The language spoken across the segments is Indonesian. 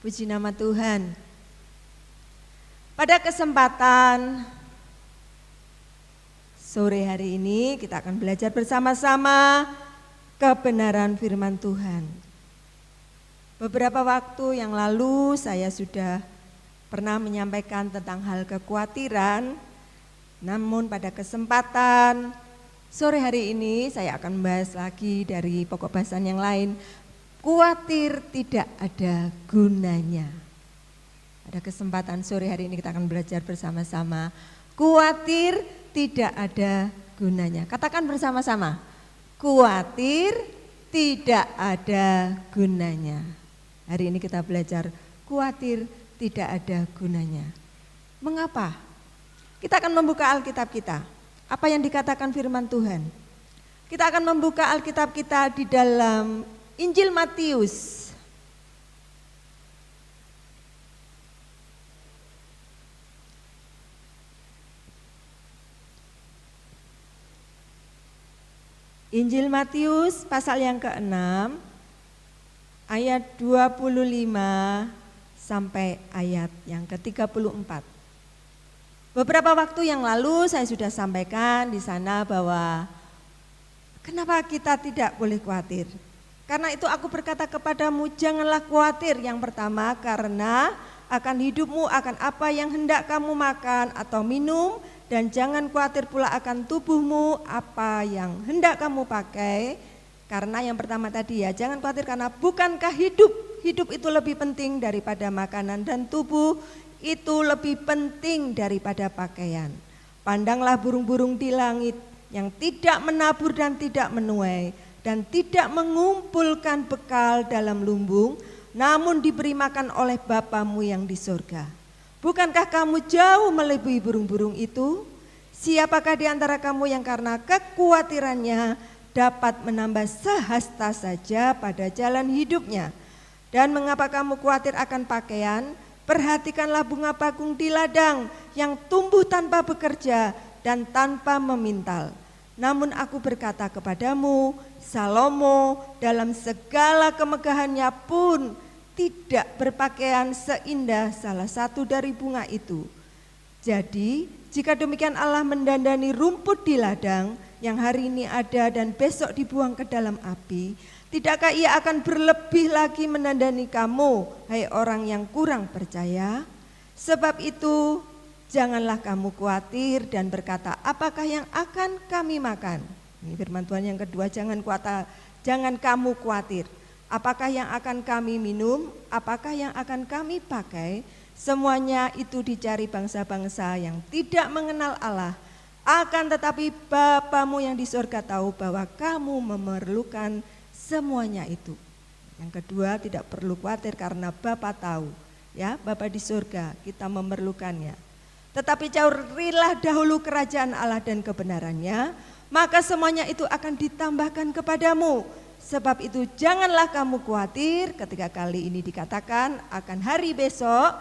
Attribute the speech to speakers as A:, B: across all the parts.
A: Puji nama Tuhan. Pada kesempatan sore hari ini kita akan belajar bersama-sama kebenaran firman Tuhan. Beberapa waktu yang lalu saya sudah pernah menyampaikan tentang hal kekhawatiran. Namun pada kesempatan sore hari ini saya akan membahas lagi dari pokok bahasan yang lain. Khawatir tidak ada gunanya. Pada kesempatan sore hari ini kita akan belajar bersama-sama. Khawatir tidak ada gunanya. Katakan bersama-sama. Khawatir tidak ada gunanya. Hari ini kita belajar khawatir tidak ada gunanya. Mengapa? Kita akan membuka Alkitab kita. Apa yang dikatakan firman Tuhan? Kita akan membuka Alkitab kita di dalam Injil Matius. Injil Matius pasal yang ke-6 ayat 25 sampai ayat yang ke-34. Beberapa waktu yang lalu saya sudah sampaikan di sana bahwa kenapa kita tidak boleh khawatir. Karena itu aku berkata kepadamu, janganlah khawatir. Yang pertama, karena akan hidupmu, akan apa yang hendak kamu makan atau minum. Dan jangan khawatir pula akan tubuhmu, apa yang hendak kamu pakai. Karena yang pertama tadi ya, jangan khawatir karena bukankah hidup itu lebih penting daripada makanan. Dan tubuh itu lebih penting daripada pakaian. Pandanglah burung-burung di langit yang tidak menabur dan tidak menuai. Dan tidak mengumpulkan bekal dalam lumbung, namun diberi makan oleh Bapamu yang di surga. Bukankah kamu jauh melebihi burung-burung itu? Siapakah di antara kamu yang karena kekhawatirannya dapat menambah sehasta saja pada jalan hidupnya? Dan mengapa kamu khawatir akan pakaian? Perhatikanlah bunga bakung di ladang yang tumbuh tanpa bekerja dan tanpa memintal. Namun aku berkata kepadamu, Salomo dalam segala kemegahannya pun tidak berpakaian seindah salah satu dari bunga itu. Jadi jika demikian Allah mendandani rumput di ladang yang hari ini ada dan besok dibuang ke dalam api, tidakkah ia akan berlebih lagi mendandani kamu, hai orang yang kurang percaya? Sebab itu janganlah kamu khawatir dan berkata, apakah yang akan kami makan? Ini firman Tuhan yang kedua, jangan kamu khawatir. Apakah yang akan kami minum? Apakah yang akan kami pakai? Semuanya itu dicari bangsa-bangsa yang tidak mengenal Allah. Akan tetapi Bapamu yang di surga tahu bahwa kamu memerlukan semuanya itu. Yang kedua, tidak perlu khawatir karena Bapa tahu. Ya, Bapa di surga, kita memerlukannya. Tetapi carilah dahulu kerajaan Allah dan kebenarannya, maka semuanya itu akan ditambahkan kepadamu. Sebab itu janganlah kamu khawatir. Ketika kali ini dikatakan akan hari besok.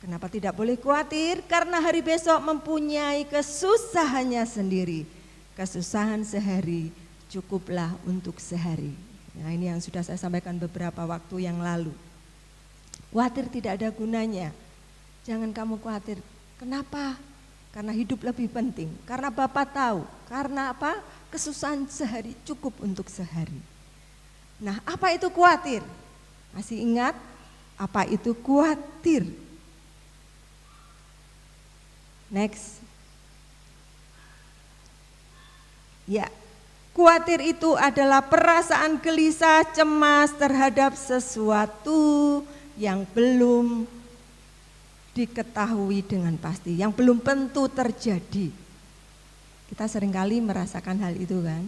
A: Kenapa tidak boleh khawatir? Karena hari besok mempunyai kesusahannya sendiri. Kesusahan sehari cukuplah untuk sehari. Nah, ini yang sudah saya sampaikan beberapa waktu yang lalu. Khawatir tidak ada gunanya. Jangan kamu khawatir. Kenapa? Karena hidup lebih penting. Karena Bapa tahu. Karena apa? Kesusahan sehari cukup untuk sehari. Nah, apa itu khawatir? Masih ingat? Apa itu khawatir? Next. Ya, khawatir itu adalah perasaan gelisah, cemas terhadap sesuatu yang belum diketahui dengan pasti, yang belum tentu terjadi. Kita seringkali merasakan hal itu kan.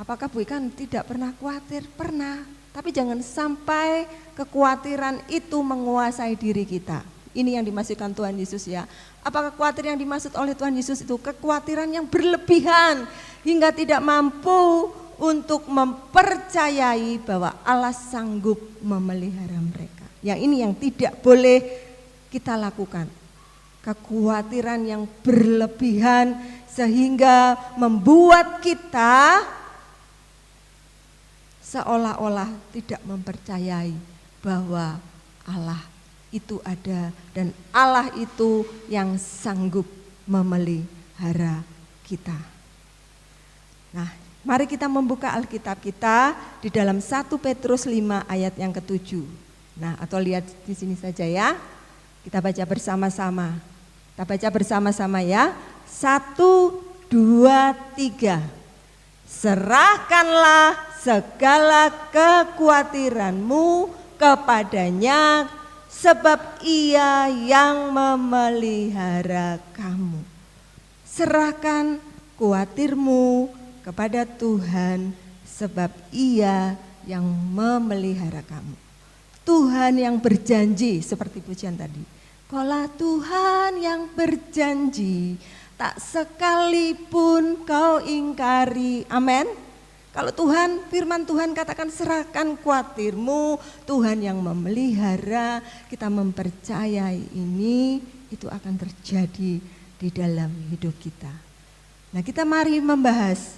A: Apakah Bu Ikan tidak pernah khawatir? Pernah, tapi jangan sampai kekhawatiran itu menguasai diri kita. Ini yang dimaksudkan Tuhan Yesus ya. Apakah khawatir yang dimaksud oleh Tuhan Yesus itu kekhawatiran yang berlebihan hingga tidak mampu untuk mempercayai bahwa Allah sanggup memelihara mereka. Yang ini yang tidak boleh kita lakukan. Kekhawatiran yang berlebihan sehingga membuat kita seolah-olah tidak mempercayai bahwa Allah itu ada dan Allah itu yang sanggup memelihara kita. Nah, mari kita membuka Alkitab kita di dalam 1 Petrus 5 ayat yang ke-7. Nah, atau lihat di sini saja ya. Kita baca bersama-sama. Kita baca bersama-sama ya. 1, 2, 3. Serahkanlah segala kekhawatiranmu kepadanya, sebab Ia yang memelihara kamu. Serahkan khawatirmu kepada Tuhan, sebab Ia yang memelihara kamu. Tuhan yang berjanji, seperti pujian tadi. Kaulah Tuhan yang berjanji, tak sekalipun kau ingkari. Amin. Kalau Tuhan, firman Tuhan katakan serahkan khawatirmu, Tuhan yang memelihara, kita mempercayai ini, itu akan terjadi di dalam hidup kita. Nah, kita mari membahas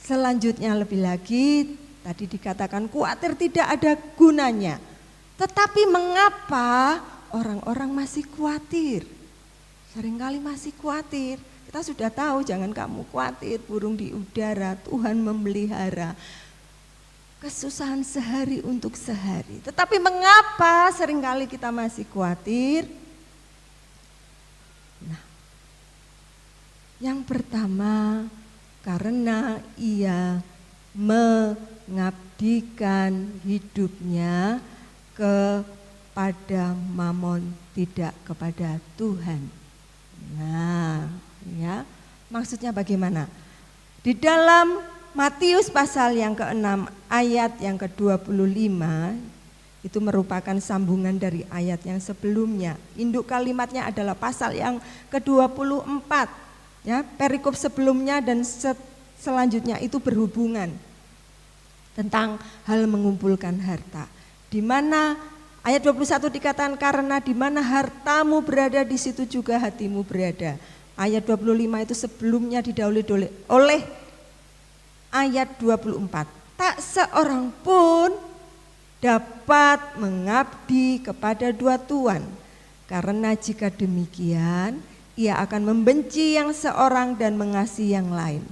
A: selanjutnya lebih lagi. Tadi dikatakan khawatir tidak ada gunanya. Tetapi mengapa orang-orang masih khawatir? Seringkali masih khawatir. Kita sudah tahu, jangan kamu khawatir, burung di udara, Tuhan memelihara. Kesusahan sehari untuk sehari. Tetapi mengapa seringkali kita masih khawatir? Nah, yang pertama, karena ia mengabdikan hidupnya kepada mamon, tidak kepada Tuhan. Nah, ya, maksudnya bagaimana? Di dalam Matius pasal yang ke-6 ayat yang ke-25 itu merupakan sambungan dari ayat yang sebelumnya. Induk kalimatnya adalah pasal yang ke-24. Ya, perikop sebelumnya dan selanjutnya itu berhubungan tentang hal mengumpulkan harta. Di mana ayat 21 dikatakan karena di mana hartamu berada di situ juga hatimu berada. Ayat 25 itu sebelumnya didahului oleh ayat 24. Tak seorang pun dapat mengabdi kepada dua tuan. Karena jika demikian ia akan membenci yang seorang dan mengasihi yang lain.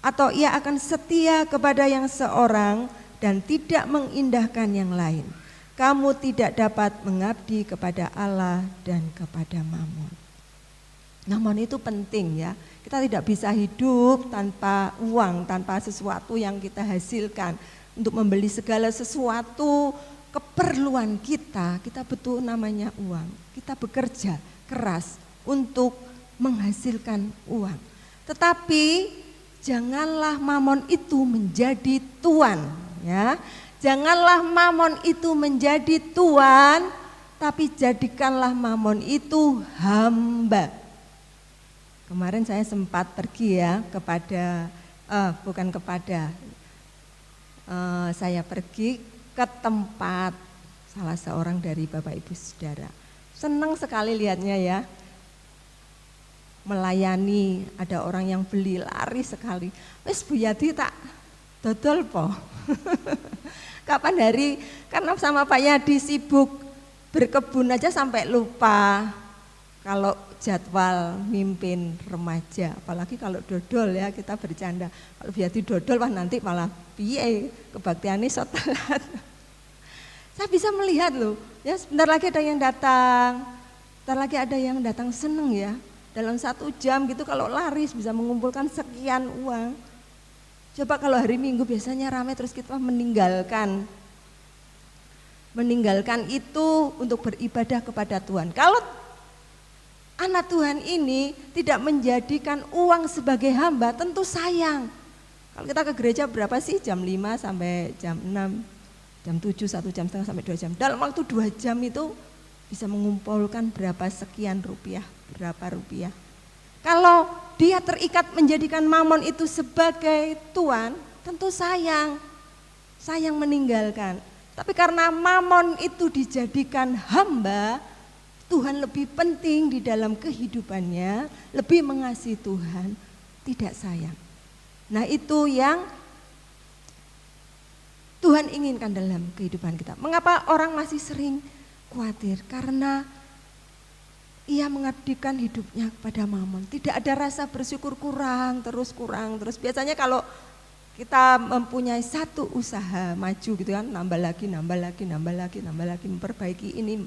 A: Atau ia akan setia kepada yang seorang dan tidak mengindahkan yang lain. Kamu tidak dapat mengabdi kepada Allah dan kepada Mamon. Mamon itu penting ya. Kita tidak bisa hidup tanpa uang, tanpa sesuatu yang kita hasilkan. Untuk membeli segala sesuatu keperluan kita butuh namanya uang. Kita bekerja keras untuk menghasilkan uang. Tetapi janganlah mamon itu menjadi tuan ya. Janganlah mamon itu menjadi tuan, tapi jadikanlah mamon itu hamba. Kemarin saya sempat pergi ya saya pergi ke tempat salah seorang dari Bapak Ibu Saudara. Senang sekali lihatnya ya. Melayani, ada orang yang beli lari sekali. Wes Bu Yati tak dodol po. Kapan hari, karena sama Pak Yadi sibuk berkebun aja sampai lupa kalau jadwal mimpin remaja. Apalagi kalau dodol ya, kita bercanda. Kalau Yadi dodol wah nanti malah piye kebaktiannya so telat. Saya bisa melihat loh, ya sebentar lagi ada yang datang. Sebentar lagi ada yang datang, seneng ya. Dalam 1 jam gitu kalau laris bisa mengumpulkan sekian uang. Coba kalau hari Minggu biasanya ramai terus kita meninggalkan itu untuk beribadah kepada Tuhan. Kalau anak Tuhan ini tidak menjadikan uang sebagai hamba, tentu sayang. Kalau kita ke gereja berapa sih? Jam 5 sampai jam 6, jam 7, 1 jam setengah sampai 2 jam. Dalam waktu 2 jam itu bisa mengumpulkan berapa sekian rupiah, berapa rupiah. Kalau dia terikat menjadikan mamon itu sebagai tuan, tentu sayang meninggalkan. Tapi karena mamon itu dijadikan hamba, Tuhan lebih penting di dalam kehidupannya, lebih mengasihi Tuhan, tidak sayang. Nah itu yang Tuhan inginkan dalam kehidupan kita. Mengapa orang masih sering khawatir? Karena ia mengabdikan hidupnya kepada mamon. Tidak ada rasa bersyukur, kurang terus. Biasanya kalau kita mempunyai satu usaha maju gitu kan, nambah lagi, memperbaiki ini,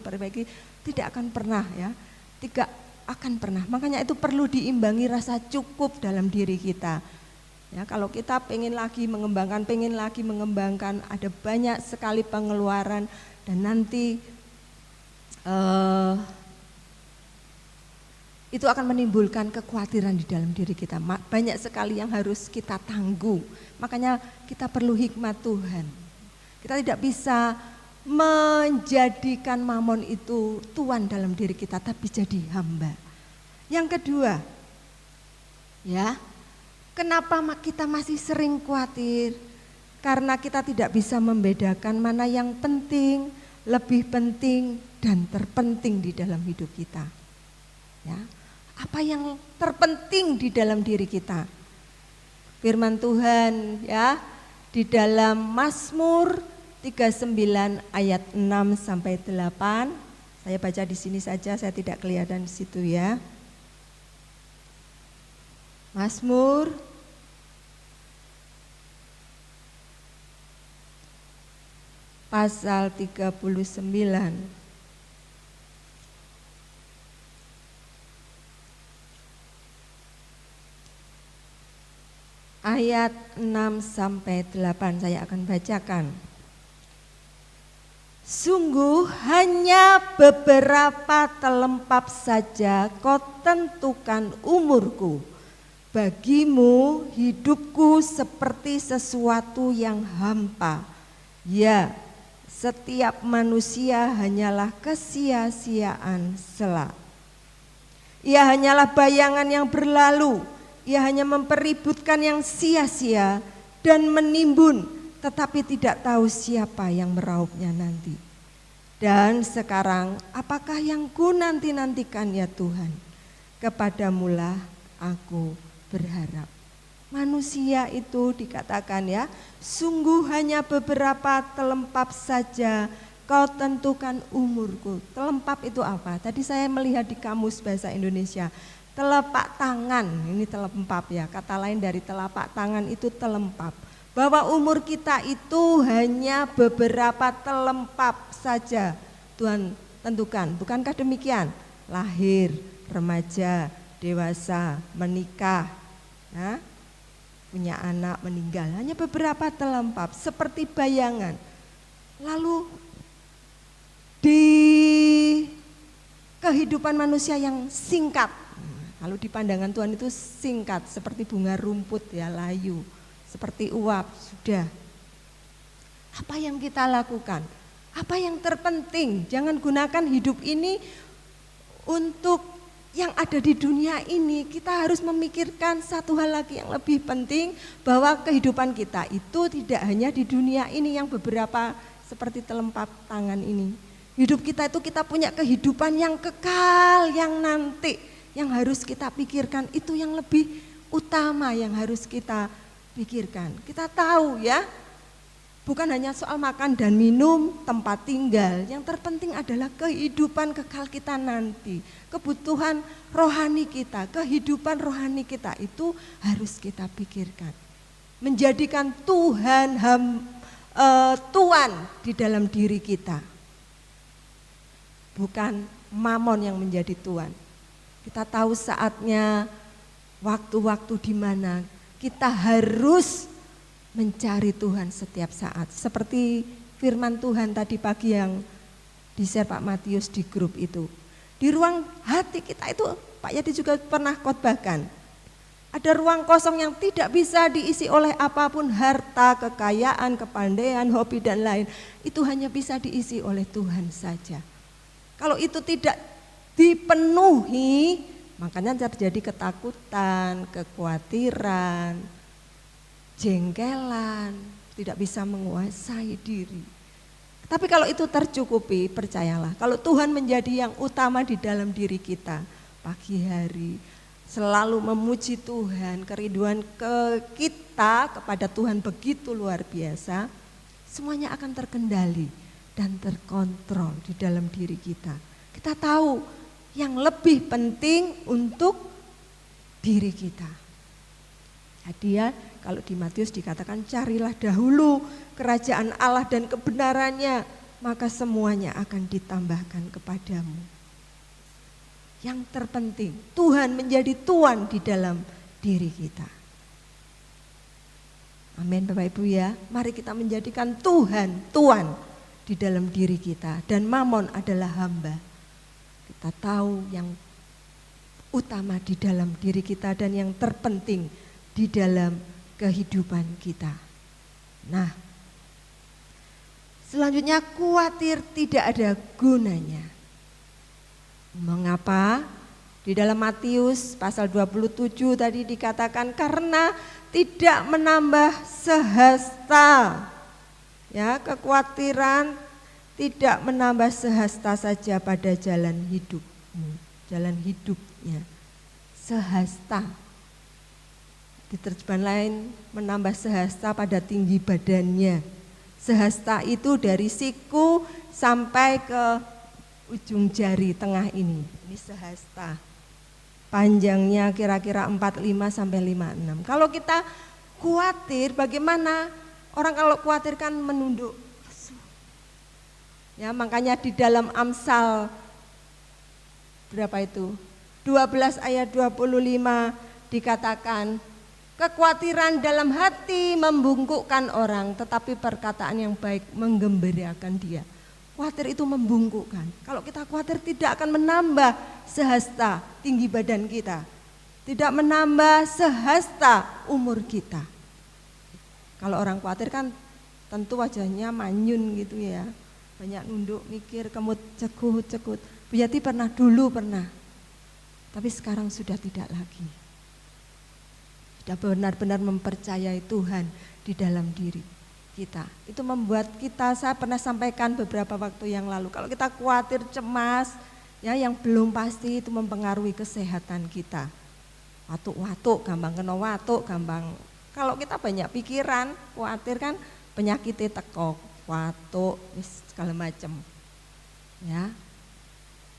A: tidak akan pernah ya. Tidak akan pernah. Makanya itu perlu diimbangi rasa cukup dalam diri kita. Ya, kalau kita pengen lagi mengembangkan, ada banyak sekali pengeluaran dan nanti itu akan menimbulkan kekhawatiran di dalam diri kita. Banyak sekali yang harus kita tanggung. Makanya kita perlu hikmat Tuhan. Kita tidak bisa menjadikan mamon itu tuan dalam diri kita, tapi jadi hamba. Yang kedua, ya, kenapa kita masih sering khawatir? Karena kita tidak bisa membedakan mana yang penting, lebih penting, dan terpenting di dalam hidup kita. Ya, apa yang terpenting di dalam diri kita? Firman Tuhan ya di dalam Mazmur 39 ayat 6 sampai 8. Saya baca di sini saja, saya tidak kelihatan di situ ya. Mazmur pasal 39 ayat 6 sampai 8 saya akan bacakan. Sungguh hanya beberapa telempap saja kau tentukan umurku. Bagimu hidupku seperti sesuatu yang hampa. Ya, setiap manusia hanyalah kesia-siaan sela. Ia hanyalah bayangan yang berlalu. Ia hanya mempeributkan yang sia-sia dan menimbun, tetapi tidak tahu siapa yang merauhnya nanti. Dan sekarang apakah yang ku nanti-nantikan ya Tuhan? Kepadamulah aku berharap. Manusia itu dikatakan ya, sungguh hanya beberapa telempap saja kau tentukan umurku. Telempap itu apa? Tadi saya melihat di kamus bahasa Indonesia. Telapak tangan, ini telempap ya, kata lain dari telapak tangan itu telempap. Bahwa umur kita itu hanya beberapa telempap saja Tuhan tentukan. Bukankah demikian? Lahir, remaja, dewasa, menikah, ya, punya anak, meninggal. Hanya beberapa telempap, seperti bayangan. Lalu di kehidupan manusia yang singkat, kalau di pandangan Tuhan itu singkat, seperti bunga rumput ya, layu, seperti uap, sudah. Apa yang kita lakukan? Apa yang terpenting? Jangan gunakan hidup ini untuk yang ada di dunia ini. Kita harus memikirkan satu hal lagi yang lebih penting, bahwa kehidupan kita itu tidak hanya di dunia ini yang beberapa seperti telempap tangan ini. Hidup kita itu kita punya kehidupan yang kekal, yang nanti. Yang harus kita pikirkan itu yang lebih utama yang harus kita pikirkan. Kita tahu ya, bukan hanya soal makan dan minum, tempat tinggal. Yang terpenting adalah kehidupan kekal kita nanti. Kebutuhan rohani kita, kehidupan rohani kita itu harus kita pikirkan. Menjadikan Tuhan tuan di dalam diri kita. Bukan mamon yang menjadi tuan. Kita tahu saatnya, waktu-waktu di mana kita harus mencari Tuhan setiap saat. Seperti firman Tuhan tadi pagi yang di-share Pak Matius di grup itu. Di ruang hati kita itu, Pak Yadi juga pernah khotbahkan. Ada ruang kosong yang tidak bisa diisi oleh apapun, harta, kekayaan, kepandaian, hobi dan lain. Itu hanya bisa diisi oleh Tuhan saja. Kalau itu tidak dipenuhi, makanya terjadi ketakutan, kekhawatiran, jengkelan, tidak bisa menguasai diri. Tapi kalau itu tercukupi, percayalah, kalau Tuhan menjadi yang utama di dalam diri kita, pagi hari selalu memuji Tuhan, kerinduan kita kepada Tuhan begitu luar biasa, semuanya akan terkendali dan terkontrol di dalam diri kita. Kita tahu yang lebih penting untuk diri kita. Jadi ya, kalau di Matius dikatakan carilah dahulu kerajaan Allah dan kebenarannya, maka semuanya akan ditambahkan kepadamu. Yang terpenting, Tuhan menjadi Tuan di dalam diri kita. Amin Bapak Ibu ya, mari kita menjadikan Tuhan Tuan di dalam diri kita dan Mamon adalah hamba. Kita tahu yang utama di dalam diri kita dan yang terpenting di dalam kehidupan kita. Nah, selanjutnya khawatir tidak ada gunanya. Mengapa? Di dalam Matius pasal 27 tadi dikatakan karena tidak menambah sehasta. Ya, kekhawatiran tidak menambah sehasta saja pada jalan hidupmu, jalan hidupnya. Sehasta. Di terjemahan lain menambah sehasta pada tinggi badannya. Sehasta itu dari siku sampai ke ujung jari tengah ini. Ini sehasta. Panjangnya kira-kira 45 sampai 56. Kalau kita khawatir, bagaimana orang kalau khawatir kan menunduk. Ya, makanya di dalam Amsal berapa itu? 12 ayat 25 dikatakan kekhawatiran dalam hati membungkukkan orang, tetapi perkataan yang baik menggembirakan dia. Khawatir itu membungkukkan. Kalau kita khawatir tidak akan menambah sehasta tinggi badan kita. Tidak menambah sehasta umur kita. Kalau orang khawatir kan tentu wajahnya manyun gitu ya. Banyak nunduk, mikir, kemut, cekut. Bu Yati dulu pernah. Tapi sekarang sudah tidak lagi. Sudah benar-benar mempercayai Tuhan di dalam diri kita. Itu membuat kita, saya pernah sampaikan beberapa waktu yang lalu, kalau kita khawatir, cemas, ya yang belum pasti itu mempengaruhi kesehatan kita. Watuk-watuk, gampang kena watuk, gampang. Kalau kita banyak pikiran, khawatir kan penyakitnya teko, watuk, segala macam. Ya.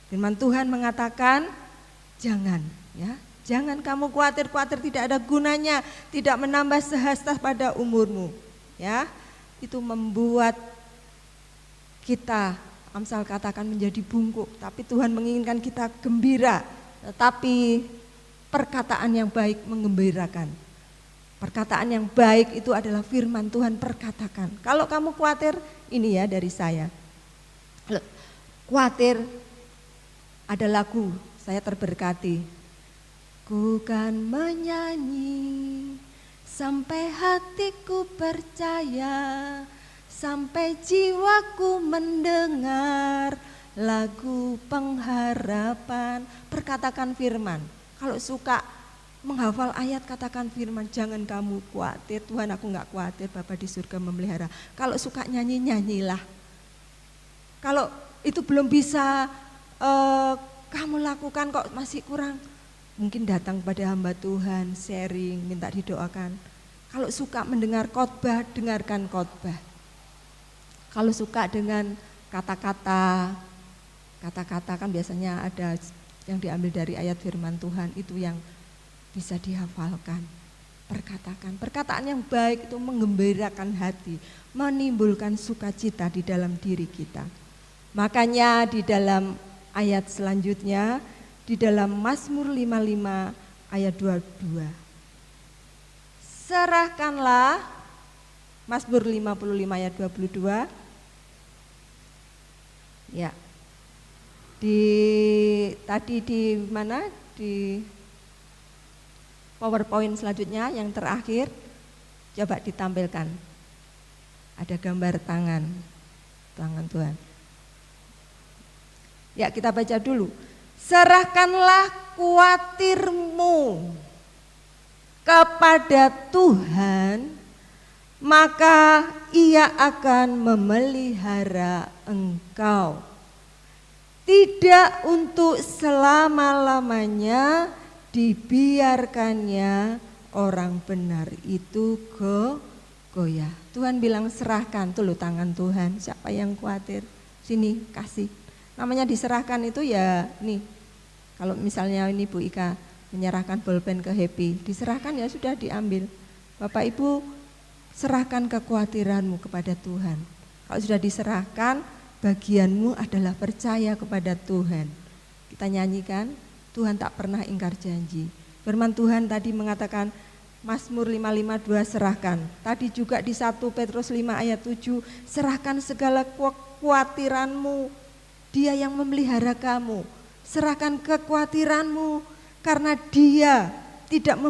A: Firman Tuhan mengatakan jangan, ya. Jangan kamu khawatir tidak ada gunanya, tidak menambah sehasta pada umurmu. Ya. Itu membuat kita, Amsal katakan menjadi bungkuk, tapi Tuhan menginginkan kita gembira, tetapi perkataan yang baik menggembirakan. Perkataan yang baik itu adalah firman Tuhan perkatakan. Kalau kamu khawatir, ini ya dari saya. Khawatir ada lagu, saya terberkati. Ku kan menyanyi sampai hatiku percaya, sampai jiwaku mendengar lagu pengharapan. Perkatakan firman. Kalau suka menghafal ayat katakan firman. Jangan kamu khawatir, Tuhan aku gak khawatir, Bapa di surga memelihara. Kalau suka nyanyi, nyanyilah. Kalau itu belum bisa kamu lakukan kok masih kurang, mungkin datang pada hamba Tuhan, sharing, minta didoakan. Kalau suka mendengar khotbah, dengarkan khotbah. Kalau suka dengan kata-kata kan biasanya ada yang diambil dari ayat firman Tuhan, itu yang bisa dihafalkan. Perkataan yang baik itu menggembirakan hati, menimbulkan sukacita di dalam diri kita. Makanya di dalam ayat selanjutnya, di dalam Mazmur 55 ayat 22. Serahkanlah, Mazmur 55 ayat 22. Ya. Tadi di mana? Di PowerPoint selanjutnya yang terakhir, coba ditampilkan. Ada gambar tangan Tuhan. Ya, kita baca dulu. Serahkanlah khawatirmu kepada Tuhan, maka Ia akan memelihara engkau. Tidak untuk selama-lamanya dibiarkannya orang benar itu goyah. Tuhan bilang serahkan, tuh loh tangan Tuhan. Siapa yang khawatir? Sini kasih. Namanya diserahkan itu ya nih. Kalau misalnya ini Bu Ika menyerahkan bolpen ke Happy, diserahkan ya sudah diambil. Bapak Ibu serahkan kekhawatiranmu kepada Tuhan. Kalau sudah diserahkan, bagianmu adalah percaya kepada Tuhan. Kita nyanyikan, Tuhan tak pernah ingkar janji. Firman Tuhan tadi mengatakan, Mazmur 552 serahkan. Tadi juga di 1 Petrus 5 ayat 7, serahkan segala kekhawatiranmu. Dia yang memelihara kamu. Serahkan kekhawatiranmu karena Dia tidak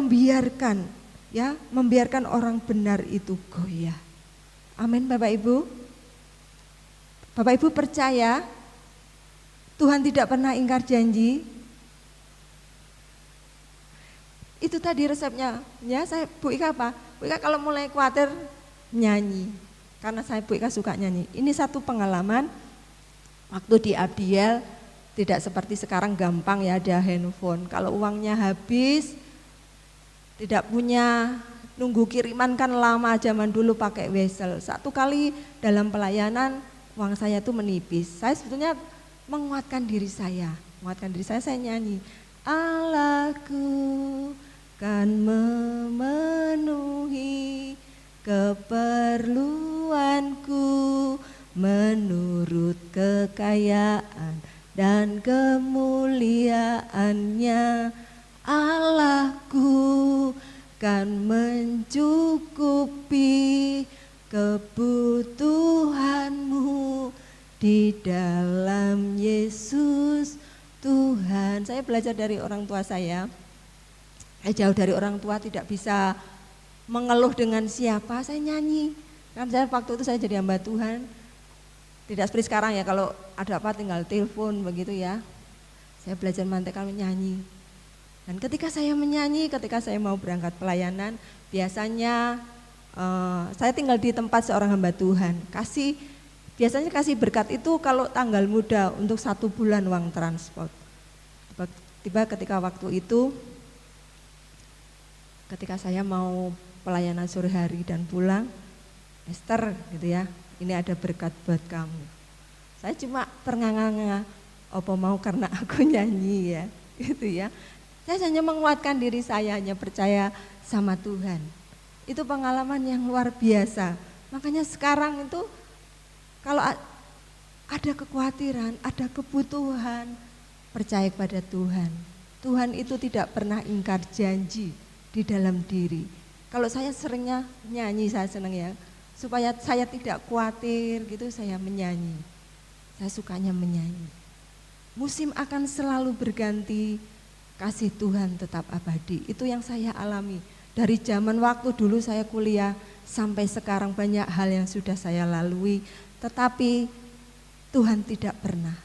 A: membiarkan orang benar itu goyah. Amin Bapak Ibu. Bapak Ibu percaya Tuhan tidak pernah ingkar janji. Itu tadi resepnya. Ya, saya Bu Ika apa? Bu Ika kalau mulai khawatir nyanyi. Karena saya Bu Ika suka nyanyi. Ini satu pengalaman waktu di Abdiel, tidak seperti sekarang gampang ya ada handphone. Kalau uangnya habis, tidak punya, nunggu kiriman kan lama, zaman dulu pakai wesel. Satu kali dalam pelayanan uang saya tuh menipis. Saya sebetulnya menguatkan diri saya nyanyi. Allahku kan memenuhi keperluanku menurut kekayaan dan kemuliaannya. Allahku kan mencukupi kebutuhanmu di dalam Yesus Tuhan. Saya belajar dari orang tua saya jauh dari orang tua, tidak bisa mengeluh dengan siapa, saya nyanyi. Kan saya waktu itu saya jadi hamba Tuhan, tidak seperti sekarang ya, kalau ada apa tinggal telepon begitu ya. Saya belajar mantekan menyanyi. Dan ketika saya menyanyi, ketika saya mau berangkat pelayanan, biasanya saya tinggal di tempat seorang hamba Tuhan, biasanya kasih berkat itu kalau tanggal muda untuk 1 bulan uang transport. Tiba ketika waktu itu, ketika saya mau pelayanan sore hari dan pulang, Esther gitu ya, ini ada berkat buat kamu. Saya cuma ternganga-nganga, apa mau karena aku nyanyi ya, gitu ya. Saya hanya menguatkan diri saya, hanya percaya sama Tuhan. Itu pengalaman yang luar biasa. Makanya sekarang itu kalau ada kekhawatiran, ada kebutuhan, percaya kepada Tuhan. Tuhan itu tidak pernah ingkar janji di dalam diri. Kalau saya seringnya nyanyi, saya senang ya, supaya saya tidak khawatir gitu, saya menyanyi. Saya sukanya menyanyi. Musim akan selalu berganti, kasih Tuhan tetap abadi. Itu yang saya alami. Dari zaman waktu dulu saya kuliah sampai sekarang banyak hal yang sudah saya lalui, tetapi Tuhan tidak pernah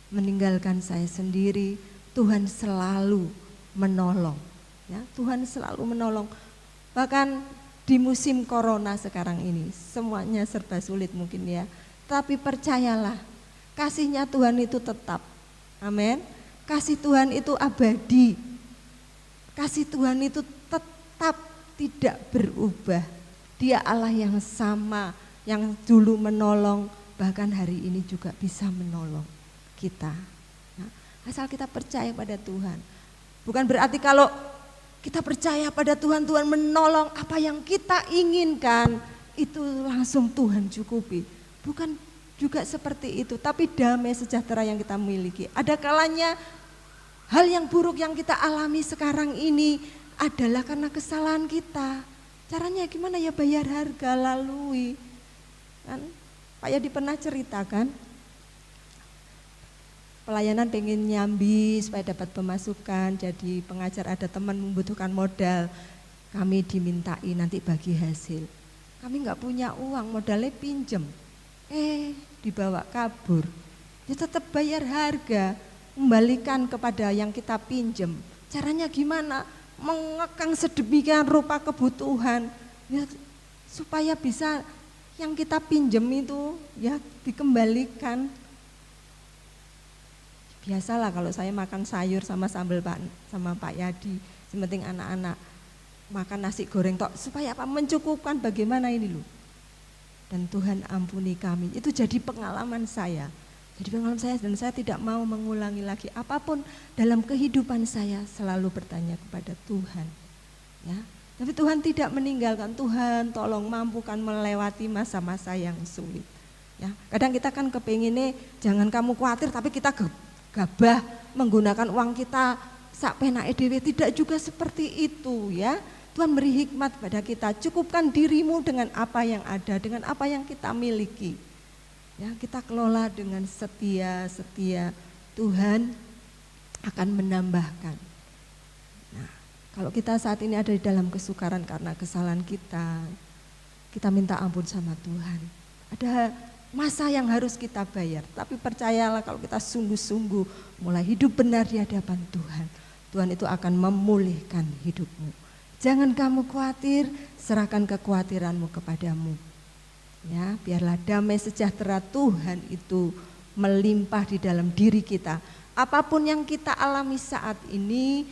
A: meninggalkan saya sendiri. Tuhan selalu menolong. Ya, Tuhan selalu menolong. Bahkan di musim corona sekarang ini, semuanya serba sulit mungkin ya. Tapi percayalah, kasihnya Tuhan itu tetap. Amin. Kasih Tuhan itu abadi. Kasih Tuhan itu tetap tidak berubah. Dia Allah yang sama, yang dulu menolong, bahkan hari ini juga bisa menolong kita. Nah, asal kita percaya pada Tuhan. Bukan berarti kalau kita percaya pada Tuhan, Tuhan menolong apa yang kita inginkan, itu langsung Tuhan cukupi. Bukan juga seperti itu, tapi damai sejahtera yang kita miliki. Ada kalanya hal yang buruk yang kita alami sekarang ini adalah karena kesalahan kita. Caranya gimana ya, bayar harga lalui. Kan Pak Yadi pernah ceritakan, pelayanan pengen nyambi supaya dapat pemasukan, jadi pengajar ada teman membutuhkan modal, kami dimintai nanti bagi hasil. Kami nggak punya uang, modalnya pinjem, dibawa kabur. Ya tetap bayar harga, kembalikan kepada yang kita pinjem. Caranya gimana? Mengekang sedemikian rupa kebutuhan, ya, supaya bisa yang kita pinjem itu ya dikembalikan. Biasalah kalau saya makan sayur sama sambal sama Pak Yadi, yang penting anak-anak. makan nasi goreng tok supaya apa? Mencukupkan, bagaimana ini loh. Dan Tuhan ampuni kami. Itu jadi pengalaman saya. Jadi pengalaman saya, dan saya tidak mau mengulangi lagi apapun dalam kehidupan saya, selalu bertanya kepada Tuhan. Ya. Tapi Tuhan tidak meninggalkan. Tuhan tolong mampukan melewati masa-masa yang sulit. Ya. Kadang kita kan kepinginnya jangan kamu khawatir, tapi kita gabah menggunakan uang kita sak penake dhewe. Tidak juga seperti itu ya. Tuhan beri hikmat pada kita, cukupkan dirimu dengan apa yang ada, dengan apa yang kita miliki. Ya, kita kelola dengan setia, Tuhan akan menambahkan. Nah, kalau kita saat ini ada di dalam kesukaran karena kesalahan kita minta ampun sama Tuhan. Ada masa yang harus kita bayar, tapi percayalah kalau kita sungguh-sungguh mulai hidup benar di hadapan Tuhan, Tuhan itu akan memulihkan hidupmu. Jangan kamu khawatir, serahkan kekhawatiranmu kepadamu. Ya, biarlah damai sejahtera Tuhan itu melimpah di dalam diri kita. Apapun yang kita alami saat ini,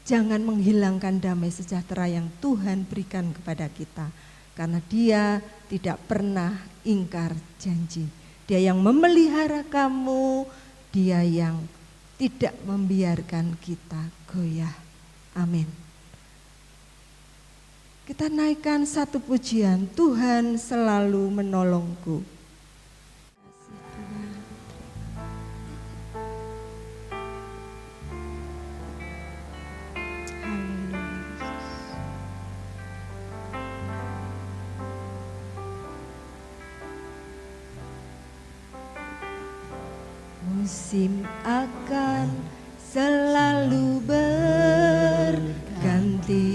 A: jangan menghilangkan damai sejahtera yang Tuhan berikan kepada kita. Karena Dia tidak pernah ingkar janji. Dia yang memelihara kamu, Dia yang tidak membiarkan kita goyah. Amin. Kita naikkan satu pujian, Tuhan selalu menolongku. Musim akan selalu berganti,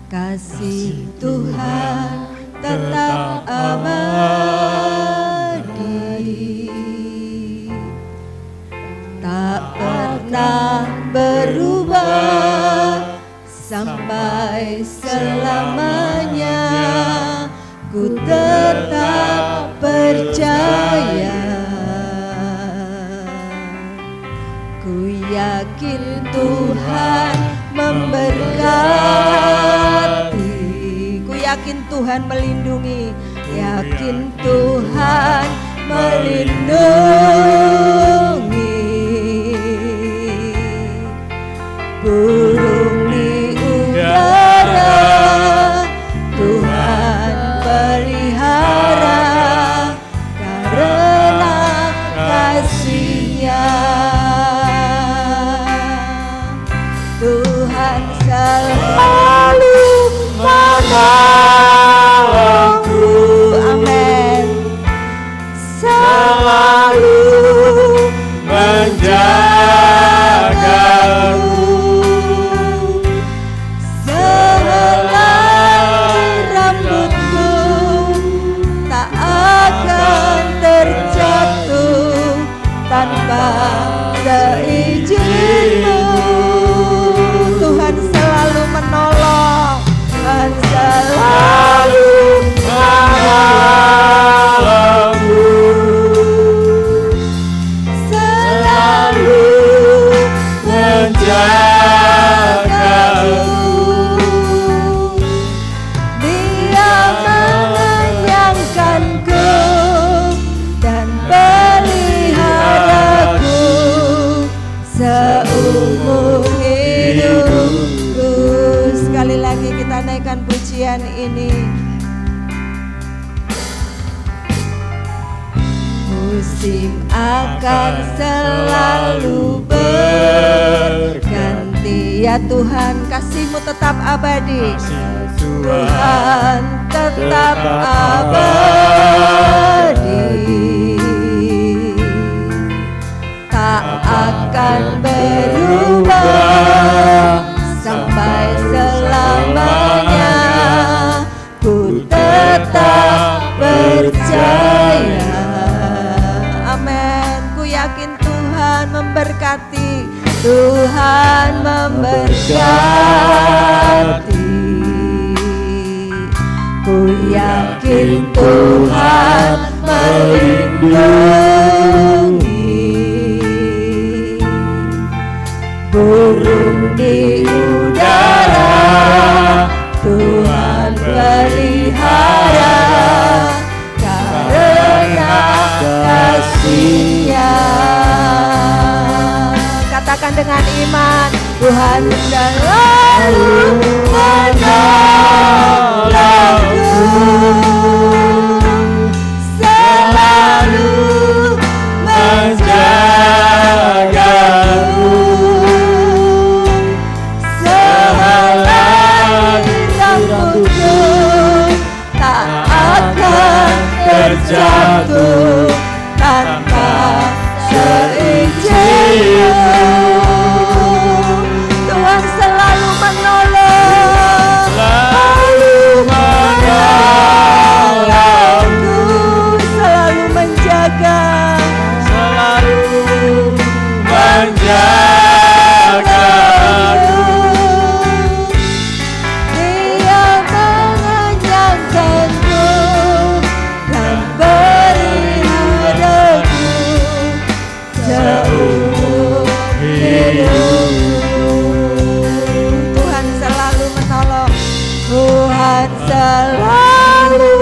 A: kasih Tuhan tetap abadi, tak pernah berubah sampai selamanya. Ku tetap percaya, ku yakin Tuhan memberkati, ku yakin Tuhan melindungi, yakin Tuhan melindungi. Burung di udara Tuhan pelihara karena kasih-Nya. Tuhan selalu menolongku, amin. Selalu menjagaku, sehelai rambutku tak akan terjatuh tanpa seizinmu. Tuhan selalu menolong, Tuhan selalu menolongku, selalu menjagaku. Dia mengenyangkanku dan peliharaku seumur hidupku. Sekali lagi kita naikkan pujian ini. Musim akan selalu berganti, ya Tuhan kasih-Mu tetap abadi, Tuhan tetap abadi, tak akan berubah sampai selamanya. Ku tetap percaya, amin. Ku yakin Tuhan memberkati, Tuhan memberkati. Ku yakin Tuhan melindungi, burung di udara Tuhan selalu menolongku, selalu menjagaku, selagi rambutku tak akan terjatuh tanpa seizinmu. Tuhan selalu menolong, selalu menolongku, selalu menjaga, selalu menjagaku. Dia mengenyangkanku dan peliharaku seumur hidupku. Tuhan selalu menolong, Tuhan selalu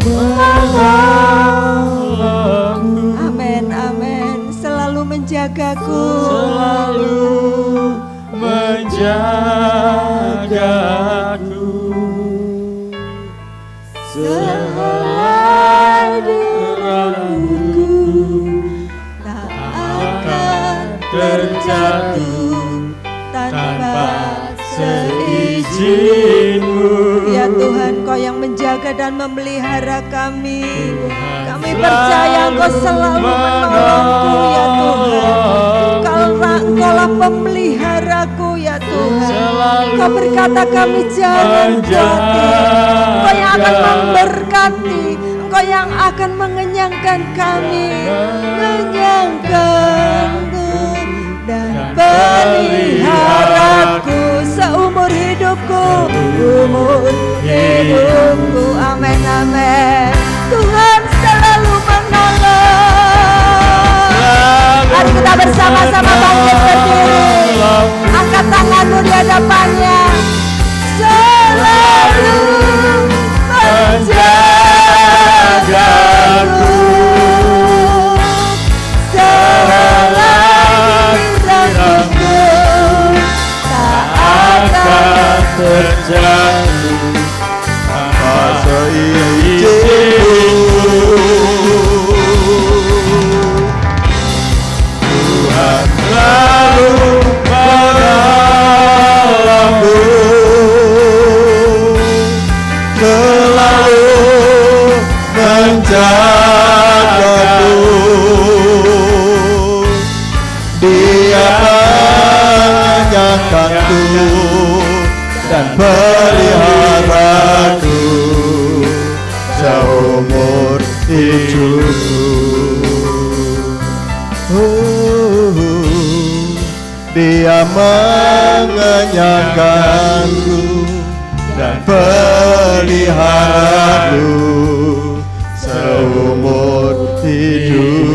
A: menolongku. Amin, amin. Selalu menjagaku, selalu menjagaku. Selagi rambutku tak akan terjatuh tanpa seizinmu. Ya Tuhan, Kau yang menjaga dan memelihara kami. Kami percaya Kau selalu menolongku ya Tuhan. Engkaulah pemeliharaku ya Tuhan. Kau berkata kami jangan khawatir. Engkau yang akan memberkati, Engkau yang akan mengenyangkan kami, mengenyangkanku dan peliharaku seumur hidupku, umur hidupku. Amin, amin. Tuhan selalu menolong. Mari kita bersama-sama bangkit berdiri, angkat tanganmu di hadapannya. Selalu menjagaku, selagi rambutku tak akan terjatuh tanpa seizinmu. Tuhan selalu menolongku, selalu menjagaku. Dia mengenyangkanku dan peliharaku seumur hidupku. Dia mengenyangkanku dan peliharaku seumur hidup.